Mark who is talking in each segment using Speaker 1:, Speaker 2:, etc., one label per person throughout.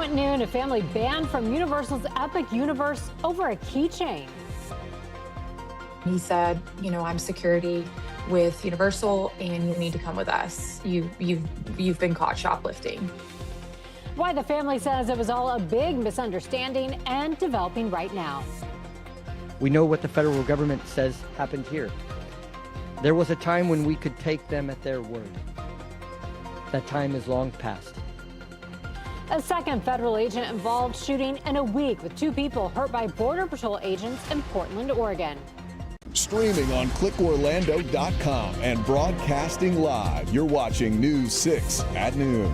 Speaker 1: Now at noon, a family banned from Universal's Epic Universe over a keychain.
Speaker 2: He said, I'm security with Universal and you need to come with us. You've been caught shoplifting.
Speaker 1: Why the family says it was all a big misunderstanding and developing right now.
Speaker 3: We know what the federal government says happened here. There was a time when we could take them at their word. That time is long past.
Speaker 1: A second federal agent involved shooting in a week with 2 people hurt by Border Patrol agents in Portland, Oregon.
Speaker 4: Streaming on clickorlando.com and broadcasting live. You're watching News 6 at noon.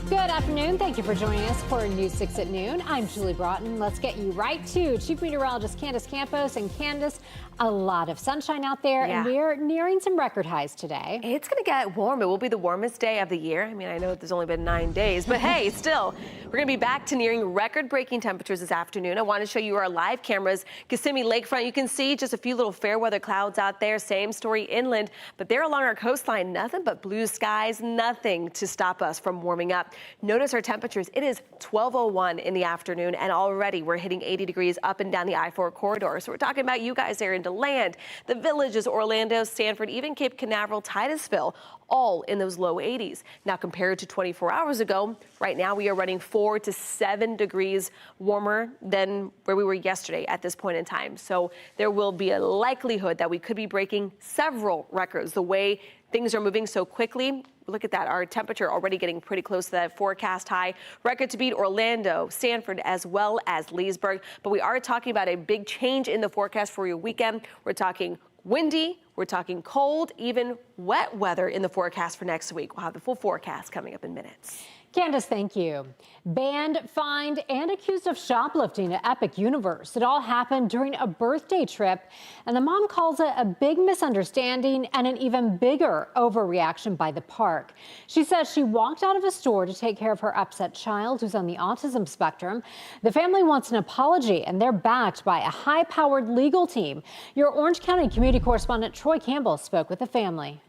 Speaker 1: Good afternoon. Thank you for joining us for News 6 at noon. I'm Julie Broughton. Let's get you right to Chief Meteorologist Candace Campos. And Candace, a lot of sunshine out there, and we're nearing some record highs today.
Speaker 5: It's going to get warm. It will be the warmest day of the year. I mean, I know there's only been 9 days, but hey, still, we're going to be back to nearing record-breaking temperatures this afternoon. I want to show you our live cameras. Kissimmee Lakefront, you can see just a few little fair weather clouds out there. Same story inland, but they're along our coastline. Nothing but blue skies, nothing to stop us from warming up. Notice our temperatures. It is 12:01 in the afternoon, and already we're hitting 80 degrees up and down the I-4 corridor. So we're talking about you guys there in DeLand, the Villages, Orlando, Sanford, even Cape Canaveral, Titusville, all in those low 80s. Now, compared to 24 hours ago, right now we are running 4 to 7 degrees warmer than where we were yesterday at this point in time. So there will be a likelihood that we could be breaking several records the way things are moving so quickly. Look at that, our temperature already getting pretty close to that forecast high. Record to beat Orlando, Sanford, as well as Leesburg. But we are talking about a big change in the forecast for your weekend. We're talking windy, we're talking cold, even wet weather in the forecast for next week. We'll have the full forecast coming up in minutes.
Speaker 1: Candace, thank you. Banned, fined, and accused of shoplifting at Epic Universe. It all happened during a birthday trip, and the mom calls it a big misunderstanding and an even bigger overreaction by the park. She says she walked out of a store to take care of her upset child who's on the autism spectrum. The family wants an apology, and they're backed by a high-powered legal team. Your Orange County community correspondent Troy Campbell spoke with the family.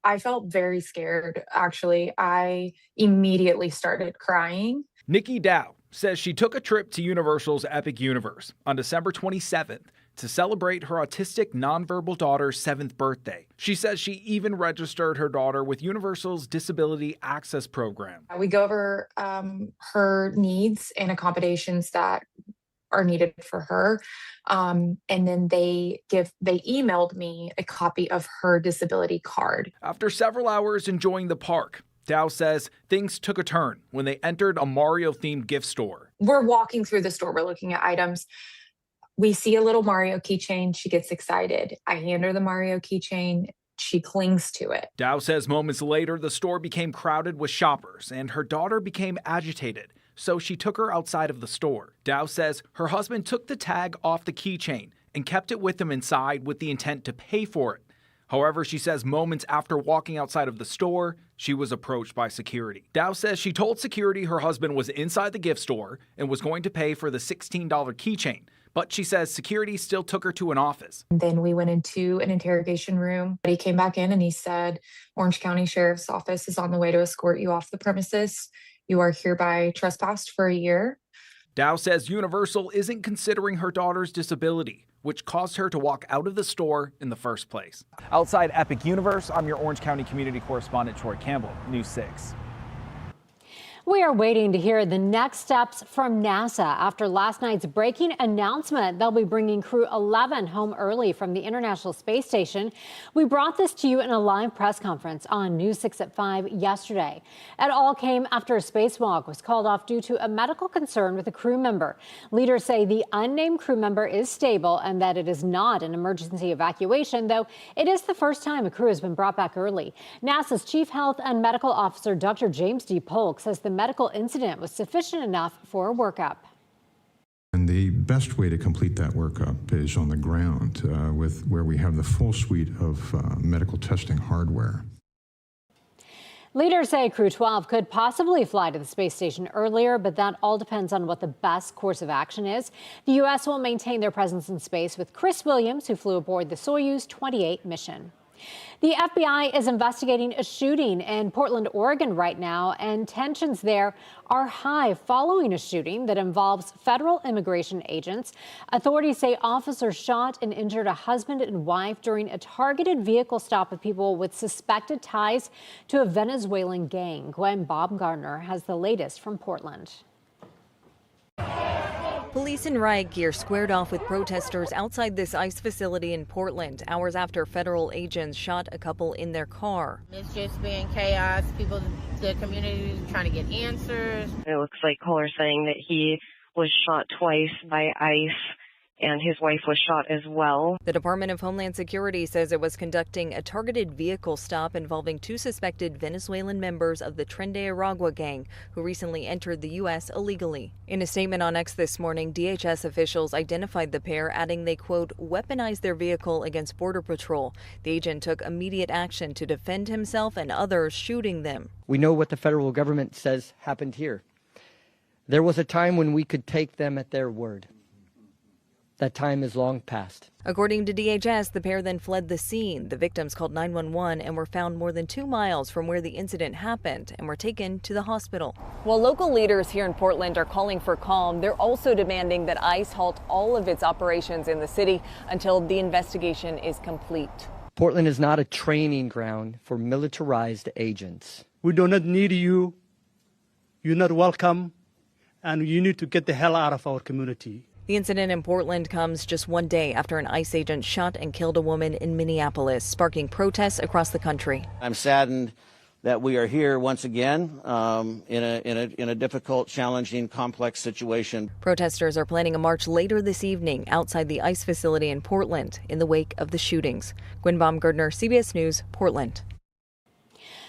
Speaker 2: I felt very scared, actually. I immediately started crying.
Speaker 6: Nikki Dow says she took a trip to Universal's Epic Universe on December 27th to celebrate her autistic nonverbal daughter's 7th birthday. She says she even registered her daughter with Universal's Disability Access Program.
Speaker 2: We go over her needs and accommodations that are needed for her. And then they emailed me a copy of her disability card.
Speaker 6: After several hours enjoying the park, Dow says things took a turn when they entered a Mario-themed gift store.
Speaker 2: We're walking through the store. We're looking at items. We see a little Mario keychain. She gets excited. I hand her the Mario keychain. She clings to it.
Speaker 6: Dow says moments later, the store became crowded with shoppers and her daughter became agitated. So she took her outside of the store. Dow says her husband took the tag off the keychain and kept it with him inside with the intent to pay for it. However, she says moments after walking outside of the store, she was approached by security. Dow says she told security her husband was inside the gift store and was going to pay for the $16 keychain. But she says security still took her to an office.
Speaker 2: Then we went into an interrogation room. He came back in and he said, Orange County Sheriff's Office is on the way to escort you off the premises. You are hereby trespassed for a year.
Speaker 6: Dow says Universal isn't considering her daughter's disability, which caused her to walk out of the store in the first place. Outside Epic Universe, I'm your Orange County community correspondent, Troy Campbell, News 6.
Speaker 1: We are waiting to hear the next steps from NASA after last night's breaking announcement. They'll be bringing Crew 11 home early from the International Space Station. We brought this to you in a live press conference on News 6 at 5 yesterday. It all came after a spacewalk was called off due to a medical concern with a crew member. Leaders say the unnamed crew member is stable and that it is not an emergency evacuation, though it is the first time a crew has been brought back early. NASA's Chief Health and Medical Officer Dr. James D. Polk says the medical incident was sufficient enough for a workup.
Speaker 7: And the best way to complete that workup is on the ground where we have the full suite of medical testing hardware.
Speaker 1: Leaders say Crew 12 could possibly fly to the space station earlier, but that all depends on what the best course of action is. The U.S. will maintain their presence in space with Chris Williams, who flew aboard the Soyuz 28 mission. The FBI is investigating a shooting in Portland, Oregon right now, and tensions there are high following a shooting that involves federal immigration agents. Authorities say officers shot and injured a husband and wife during a targeted vehicle stop of people with suspected ties to a Venezuelan gang. Gwen Baumgartner has the latest from Portland.
Speaker 8: Police in riot gear squared off with protesters outside this ICE facility in Portland, hours after federal agents shot a couple in their car.
Speaker 9: It's just been chaos. People, the community is trying to get answers.
Speaker 10: It looks like Kohler saying that he was shot twice by ICE and his wife was shot as well.
Speaker 8: The Department of Homeland Security says it was conducting a targeted vehicle stop involving two suspected Venezuelan members of the Tren de Aragua gang who recently entered the U.S. illegally. In a statement on X this morning, DHS officials identified the pair, adding they, quote, weaponized their vehicle against Border Patrol. The agent took immediate action to defend himself and others, shooting them.
Speaker 3: We know what the federal government says happened here. There was a time when we could take them at their word. That time is long past.
Speaker 8: According to DHS, the pair then fled the scene. The victims called 911 and were found more than 2 miles from where the incident happened and were taken to the hospital. While local leaders here in Portland are calling for calm, they're also demanding that ICE halt all of its operations in the city until the investigation is complete.
Speaker 3: Portland is not a training ground for militarized agents.
Speaker 11: We do not need you. You're not welcome, and you need to get the hell out of our community.
Speaker 8: The incident in Portland comes just 1 day after an ICE agent shot and killed a woman in Minneapolis, sparking protests across the country.
Speaker 12: I'm saddened that we are here once again in a difficult, challenging, complex situation.
Speaker 8: Protesters are planning a march later this evening outside the ICE facility in Portland in the wake of the shootings. Gwen Baumgartner, CBS News, Portland.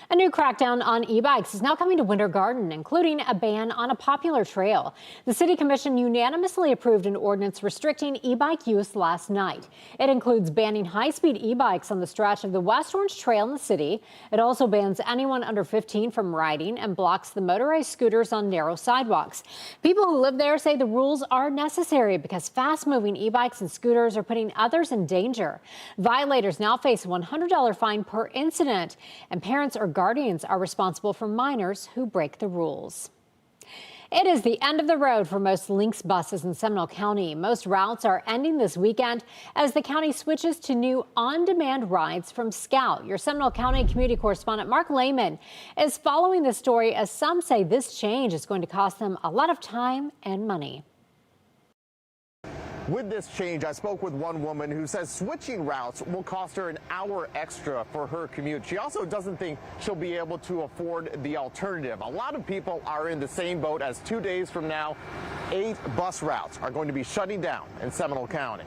Speaker 1: A new crackdown on e-bikes is now coming to Winter Garden, including a ban on a popular trail. The City Commission unanimously approved an ordinance restricting e-bike use last night. It includes banning high-speed e-bikes on the stretch of the West Orange Trail in the city. It also bans anyone under 15 from riding and blocks the motorized scooters on narrow sidewalks. People who live there say the rules are necessary because fast-moving e-bikes and scooters are putting others in danger. Violators now face a $100 fine per incident, and parents or guardians are responsible for minors who break the rules. It is the end of the road for most Lynx buses in Seminole County. Most routes are ending this weekend as the county switches to new on-demand rides from Scout. Your Seminole County community correspondent Mark Lehman is following this story as some say this change is going to cost them a lot of time and money.
Speaker 13: With this change, I spoke with one woman who says switching routes will cost her an hour extra for her commute. She also doesn't think she'll be able to afford the alternative. A lot of people are in the same boat as 2 days from now, 8 bus routes are going to be shutting down in Seminole County.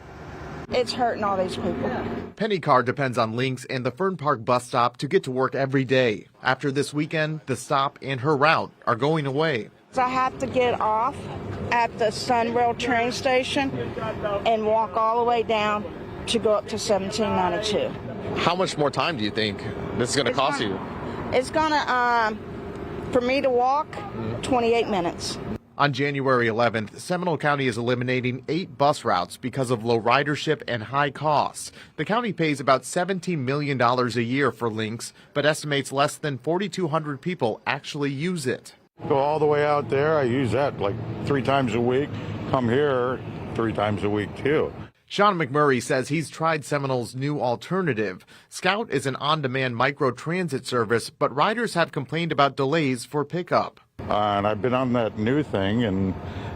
Speaker 14: It's hurting all these people.
Speaker 15: Penny Carr depends on Lynx and the Fern Park bus stop to get to work every day. After this weekend, the stop and her route are going away.
Speaker 14: I have to get off at the Sunrail train station and walk all the way down to go up to 1792.
Speaker 13: How much more time do you think this is going to cost you?
Speaker 14: It's going to, for me to walk, 28 minutes.
Speaker 15: On January 11th, Seminole County is eliminating 8 bus routes because of low ridership and high costs. The county pays about $17 million a year for Lynx, but estimates less than 4,200 people actually use it.
Speaker 16: Go all the way out there. I use that like 3 times a week. Come here 3 times a week, too.
Speaker 15: Sean McMurray says he's tried Seminole's new alternative. Scout is an on-demand micro-transit service, but riders have complained about delays for pickup.
Speaker 16: And I've been on that new thing, and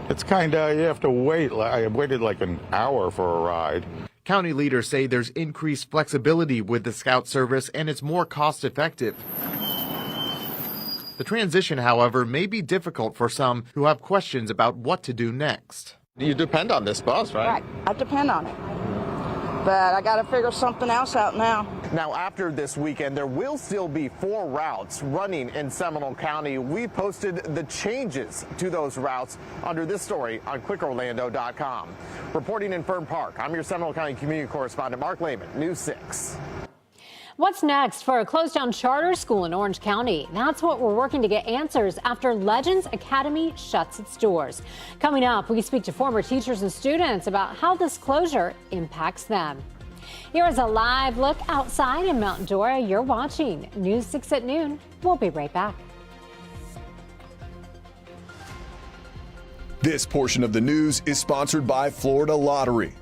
Speaker 16: it's kind of, you have to wait. I waited like an hour for a ride.
Speaker 15: County leaders say there's increased flexibility with the Scout service, and it's more cost-effective. The transition, however, may be difficult for some who have questions about what to do next.
Speaker 13: You depend on this bus, right?
Speaker 14: Right, I depend on it. But I got to figure something else out now.
Speaker 13: Now, after this weekend, there will still be 4 routes running in Seminole County. We posted the changes to those routes under this story on clickorlando.com. Reporting in Fern Park, I'm your Seminole County community correspondent, Mark Lehman, News 6.
Speaker 1: What's next for a closed down charter school in Orange County? That's what we're working to get answers after Legends Academy shuts its doors. Coming up, we speak to former teachers and students about how this closure impacts them. Here is a live look outside in Mount Dora. You're watching News 6 at noon. We'll be right back.
Speaker 4: This portion of the news is sponsored by Florida Lottery.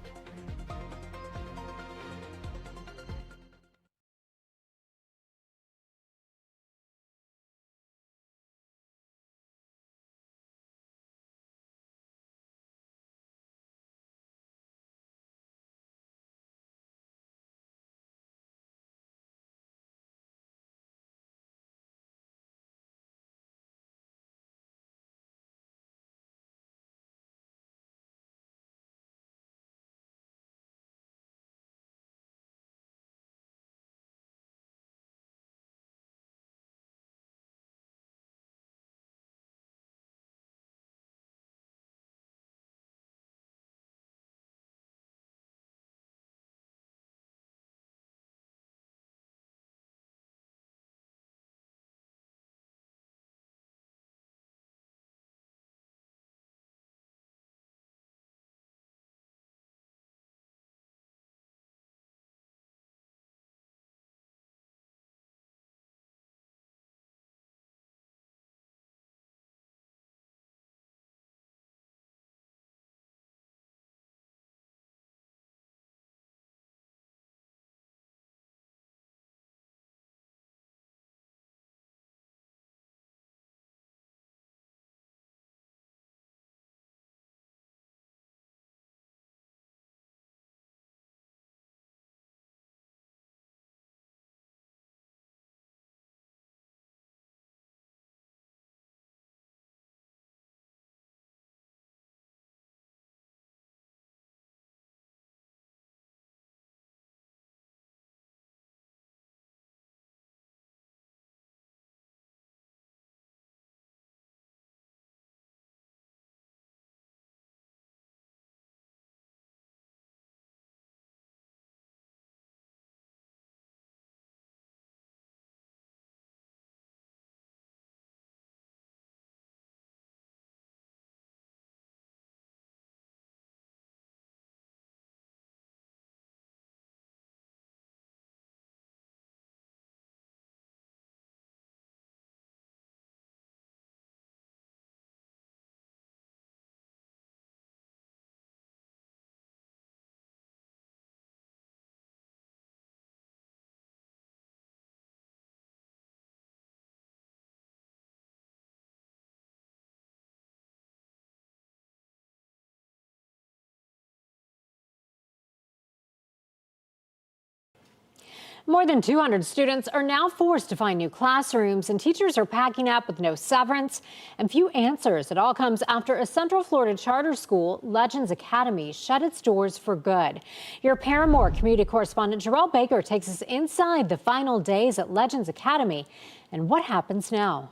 Speaker 1: More than 200 students are now forced to find new classrooms, and teachers are packing up with no severance and few answers. It all comes after a Central Florida charter school, Legends Academy, shut its doors for good. Your Paramore community correspondent Jarrell Baker takes us inside the final days at Legends Academy and what happens now.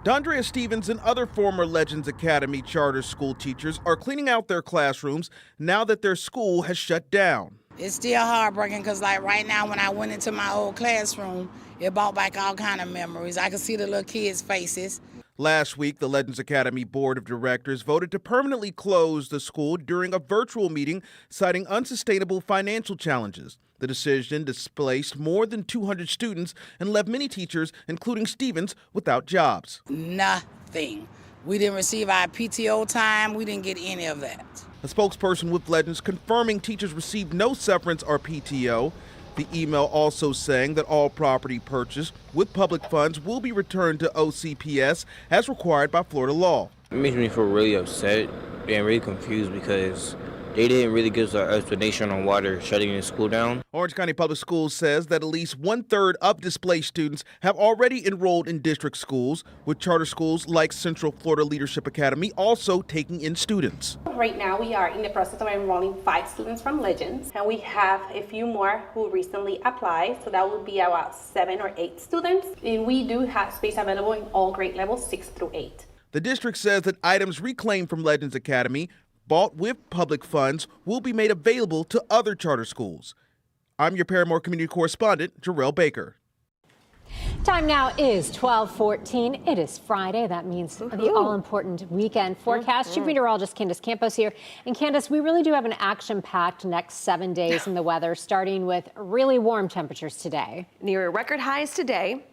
Speaker 17: Dondrea Stevens and other former Legends Academy charter school teachers are cleaning out their classrooms now that their school has shut down.
Speaker 18: It's still heartbreaking because like right now when I went into my old classroom, it brought back all kind of memories. I could see the little kids' faces.
Speaker 17: Last week, the Legends Academy Board of Directors voted to permanently close the school during a virtual meeting, citing unsustainable financial challenges. The decision displaced more than 200 students and left many teachers, including Stevens, without jobs.
Speaker 18: Nothing. We didn't receive our PTO time. We didn't get any of that.
Speaker 17: A spokesperson with Legends confirming teachers received no severance or PTO. The email also saying that all property purchased with public funds will be returned to OCPS as required by Florida law.
Speaker 19: It makes me feel really upset and really confused because they didn't really give us an explanation on why they're shutting the school down.
Speaker 17: Orange County Public Schools says that at least 1/3 of displaced students have already enrolled in district schools, with charter schools like Central Florida Leadership Academy also taking in students.
Speaker 20: Right now we are in the process of enrolling 5 students from Legends, and we have a few more who recently applied, so that would be about 7 or 8 students. And we do have space available in all grade levels 6 through 8.
Speaker 17: The district says that items reclaimed from Legends Academy, bought with public funds, will be made available to other charter schools. I'm your Paramore community correspondent, Jarrell Baker.
Speaker 1: Time now is 12:14. It is Friday. That means the all-important weekend forecast. Chief Meteorologist Candace Campos here. And Candace, we really do have an action-packed next 7 days in the weather, starting with really warm temperatures today.
Speaker 5: Near record highs today.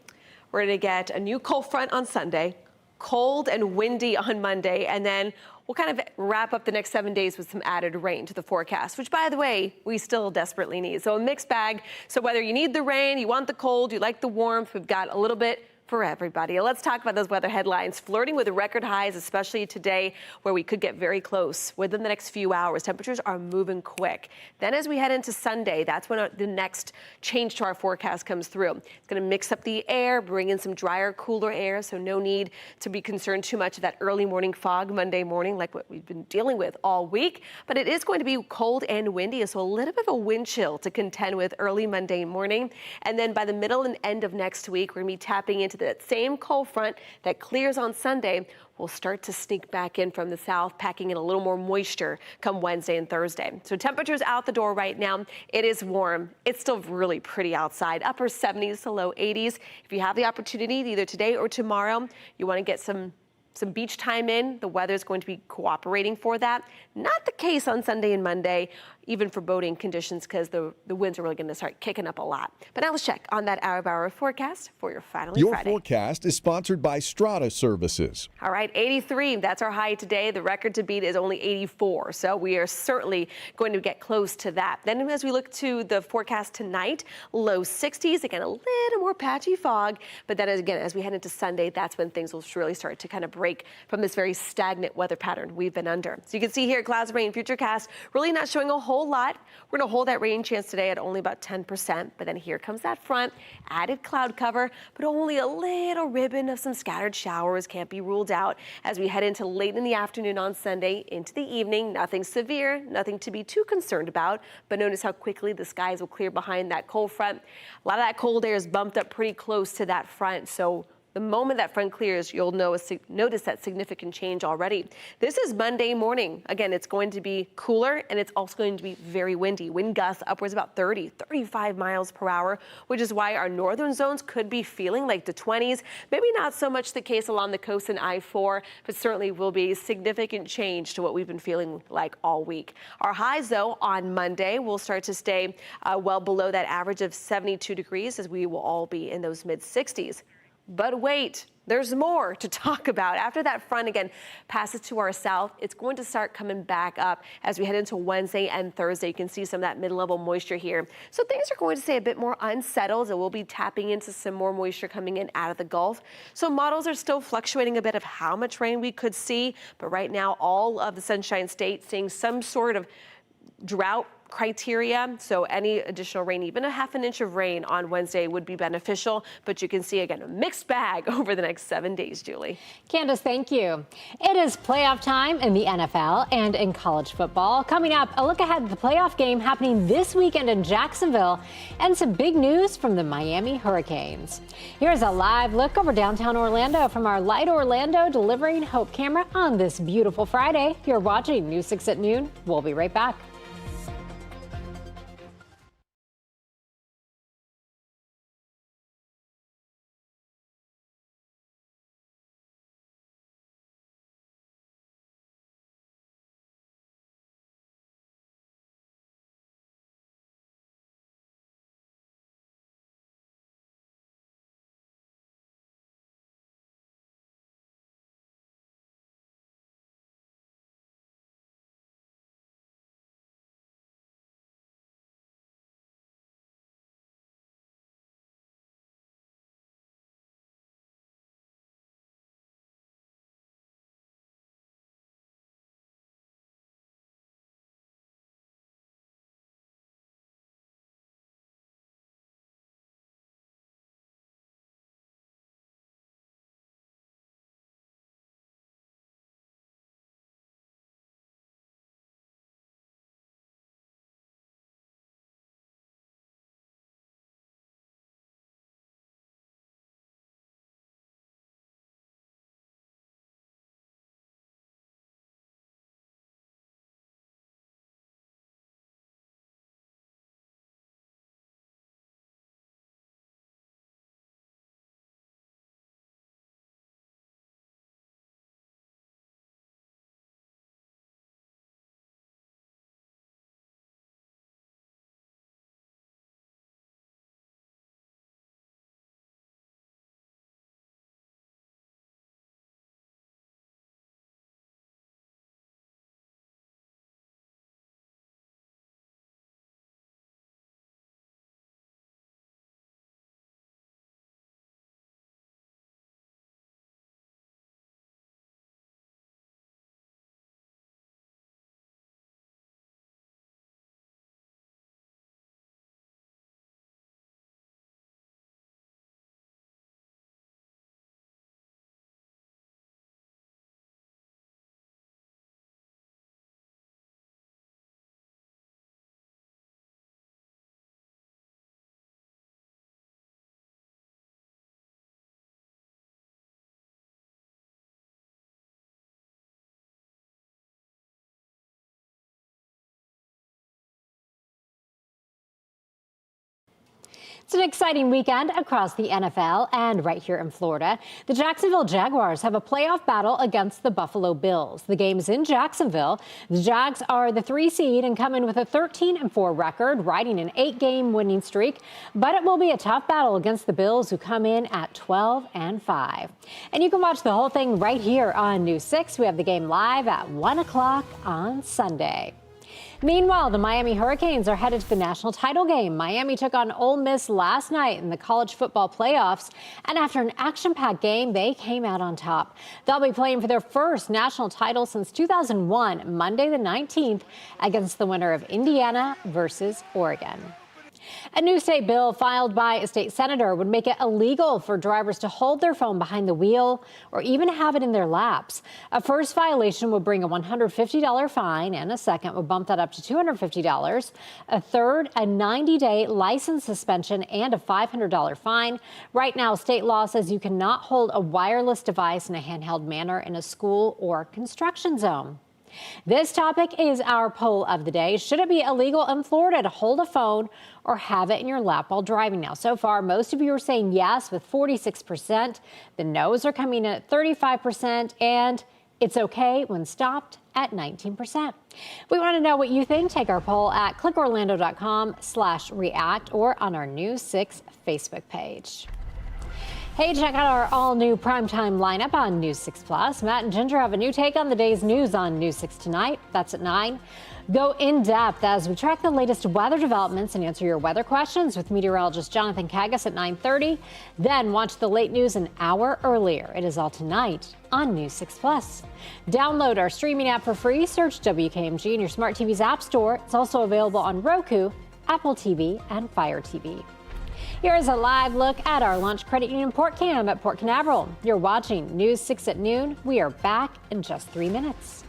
Speaker 5: We're going to get a new cold front on Sunday, cold and windy on Monday, and then we'll kind of wrap up the next 7 days with some added rain to the forecast, which, by the way, we still desperately need. So a mixed bag. So whether you need the rain, you want the cold, you like the warmth, we've got a little bit for everybody. Let's talk about those weather headlines. Flirting with record highs, especially today, where we could get very close within the next few hours. Temperatures are moving quick. Then as we head into Sunday, that's when the next change to our forecast comes through. It's going to mix up the air, bring in some drier, cooler air, so no need to be concerned too much of that early morning fog Monday morning like what we've been dealing with all week. But it is going to be cold and windy, so a little bit of a wind chill to contend with early Monday morning. And then by the middle and end of next week, we're going to be tapping into that same cold front that clears on Sunday will start to sneak back in from the south, packing in a little more moisture come Wednesday and Thursday. So temperatures out the door right now. It is warm. It's still really pretty outside, upper 70s to low 80s. If you have the opportunity, either today or tomorrow, you want to get some beach time in, the weather is going to be cooperating for that. Not the case on Sunday and Monday, even for boating conditions, because the winds are really going to start kicking up a lot. But now let's check on that hour-by-hour forecast for your Finally
Speaker 4: Your
Speaker 5: Friday.
Speaker 4: forecast is sponsored by Strata Services.
Speaker 5: All right, 83, that's our high today. The record to beat is only 84, so we are certainly going to get close to that. Then as we look to the forecast tonight, low 60s, again, a little more patchy fog, but then again, as we head into Sunday, that's when things will really start to kind of break from this very stagnant weather pattern we've been under. So you can see here, clouds, rain, futurecast, really not showing a whole lot. We're going to hold that rain chance today at only about 10%, but then here comes that front, added cloud cover, but only a little ribbon of some scattered showers can't be ruled out as we head into late in the afternoon on Sunday into the evening. Nothing severe, nothing to be too concerned about, but notice how quickly the skies will clear behind that cold front. A lot of that cold air is bumped up pretty close to that front, so the moment that front clears, you'll notice that significant change already. This is Monday morning. Again, it's going to be cooler, and it's also going to be very windy. Wind gusts upwards about 30, 35 miles per hour, which is why our northern zones could be feeling like the 20s. Maybe not so much the case along the coast and I-4, but certainly will be a significant change to what we've been feeling like all week. Our highs, though, on Monday will start to stay well below that average of 72 degrees, as we will all be in those mid-60s. But wait, there's more to talk about. After that front again passes to our south, it's going to start coming back up as we head into Wednesday and Thursday. You can see some of that mid-level moisture here. So things are going to stay a bit more unsettled, and we'll be tapping into some more moisture coming in out of the Gulf. So models are still fluctuating a bit of how much rain we could see, but right now all of the Sunshine State seeing some sort of drought criteria, so any additional rain, even a half an inch of rain on Wednesday would be beneficial, but you can see again a mixed bag over the next 7 days. Julie.
Speaker 1: Candace, thank you. It is playoff time in the NFL and in college football. Coming up, a look ahead at the playoff game happening this weekend in Jacksonville, and some big news from the Miami Hurricanes. Here's a live look over downtown Orlando from our Light Orlando Delivering Hope camera on this beautiful Friday. You're watching News 6 at noon. We'll be right back. It's an exciting weekend across the NFL and right here in Florida. The Jacksonville Jaguars have a playoff battle against the Buffalo Bills. The game is in Jacksonville. The Jags are the 3 seed and come in with a 13-4 record, riding an 8-game winning streak. But it will be a tough battle against the Bills, who come in at 12-5. And you can watch the whole thing right here on News 6. We have the game live at 1 o'clock on Sunday. Meanwhile, the Miami Hurricanes are headed to the national title game. Miami took on Ole Miss last night in the college football playoffs, and after an action-packed game, they came out on top. They'll be playing for their first national title since 2001, Monday the 19th, against the winner of Indiana versus Oregon. A new state bill filed by a state senator would make it illegal for drivers to hold their phone behind the wheel or even have it in their laps. A first violation would bring a $150 fine, and a second would bump that up to $250. A third, a 90-day license suspension and a $500 fine. Right now, state law says you cannot hold a wireless device in a handheld manner in a school or construction zone. This topic is our poll of the day. Should it be illegal in Florida to hold a phone or have it in your lap while driving? Now, so far, most of you are saying yes with 46%. The no's are coming in at 35%, and it's okay when stopped at 19%. We want to know what you think. Take our poll at clickorlando.com/react or on our News 6 Facebook page. Hey, check out our all-new primetime lineup on News 6 Plus. Matt and Ginger have a new take on the day's news on News 6 tonight. That's at 9. Go in-depth as we track the latest weather developments and answer your weather questions with meteorologist Jonathan Kagas at 9:30. Then watch the late news an hour earlier. It is all tonight on News 6 Plus. Download our streaming app for free. Search WKMG in your smart TV's app store. It's also available on Roku, Apple TV, and Fire TV. Here is a live look at our Launch Credit Union Port Cam at Port Canaveral. You're watching News 6 at noon. We are back in just 3 minutes.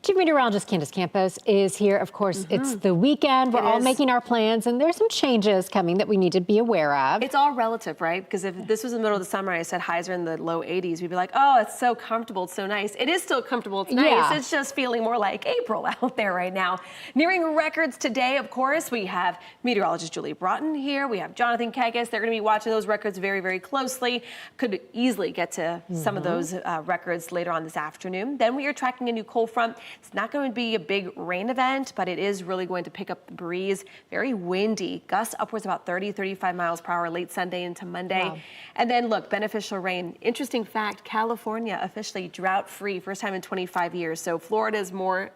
Speaker 1: Chief Meteorologist Candace Campos is here. Of course, it's the weekend. We're all making our plans, and there's some changes coming that we need to be aware of.
Speaker 5: It's all relative, right? Because if this was the middle of the summer and I said highs are in the low 80s, we'd be like, oh, it's so comfortable, it's so nice. It is still comfortable, it's nice.
Speaker 1: Yeah.
Speaker 5: It's just feeling more like April out there right now. Nearing records today, of course, we have meteorologist Julie Broughton here. We have Jonathan Kekes. They're going to be watching those records very, very closely. Could easily get to some of those records later on this afternoon. Then we are tracking a new cold front. It's not going to be a big rain event, but it is really going to pick up the breeze. Very windy, gusts upwards about 30, 35 miles per hour late Sunday into Monday.
Speaker 1: Wow.
Speaker 5: And then look, beneficial rain. Interesting fact, California officially drought-free, first time in 25 years. So Florida is more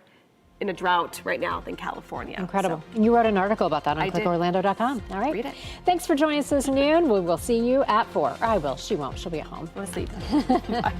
Speaker 5: in a drought right now than California.
Speaker 1: Incredible. You wrote an article about that on clickorlando.com. All right.
Speaker 5: Read it.
Speaker 1: Thanks for joining us this noon. We will see you at 4. I will. She won't. She'll be at home.
Speaker 5: I'm asleep. Bye.